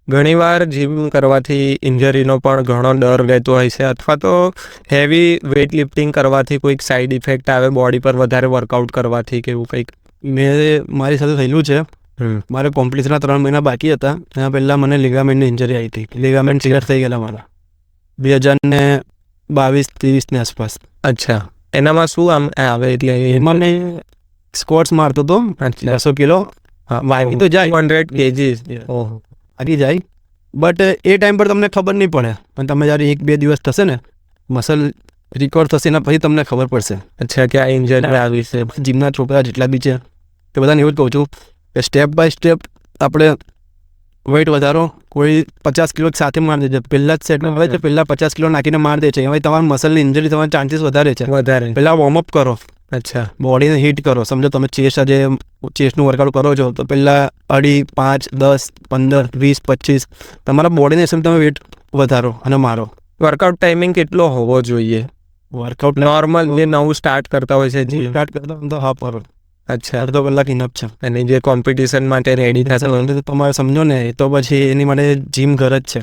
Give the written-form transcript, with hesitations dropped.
ઘણીવાર જીમ કરવાથી ઇન્જરીનો પણ ઘણો ડર રહેતો હોય છે, અથવા તો હેવી વેઇટ લિફ્ટિંગ કરવાથી કોઈક સાઈડ ઇફેક્ટ આવે બોડી પર વધારે વર્કઆઉટ કરવાથી કે એવું કંઈક? મારી સાથે થયેલું છે. હમ. મારે કોમ્પિટિશનના 3 મહિના બાકી હતા. એના પહેલાં મને લિગામેન્ટની ઇન્જરી આવી હતી. લિગામેન્ટ ક્લિયર થઈ ગયેલા મારા 2022-23ની આસપાસ. અચ્છા, એનામાં શું આમ આવે એટલે એમાં મેં સ્કોટ્સ મારતો હતો 200 કિલો. હા, વાગી તો જાય 200 kgs. ઓહો. વાગી જાય, બટ એ ટાઈમ પર તમને ખબર નહીં પડે. પણ તમે જ્યારે 1-2 દિવસ થશે ને, મસલ રિકવર થશે, એના પછી તમને ખબર પડશે. અચ્છા, કે આ ઇન્જરી આવી છે. જીમના છોકરા જેટલા બી છે તે બધાને એવું જ કહું છું કે સ્ટેપ બાય સ્ટેપ આપણે વેઇટ વધારો. કોઈ 50 કિલો સાથે માર દે છે, પહેલાં જ સેટમાં આવે છે, પહેલાં 50 કિલો નાખીને માર દે છે. હવે તમારા મસલની ઇન્જરી થવાના ચાન્સીસ વધારે છે. પહેલાં વોર્મઅપ કરો, અચ્છા, બોડીને હીટ કરો. સમજો તમે ચેસ્ટનું વર્કઆઉટ કરો છો તો પહેલાં 2.5, 5, 10, 15, 20, 25 તમારા બોડીને હિસાબે તમે વેઇટ વધારો અને મારો. વર્કઆઉટ ટાઈમિંગ કેટલો હોવો જોઈએ? વર્કઆઉટ નોર્મલ જે નવું સ્ટાર્ટ કરતા હોય છે જીમ? સ્ટાર્ટ કરતા તો હાફ કરો, અચ્છા, અડધો કલાક ઇનફ છે. અને જે કોમ્પિટિશન માટે રેડી થશે તમારે સમજો ને, એ તો પછી એની માટે જીમ ઘર જ છે.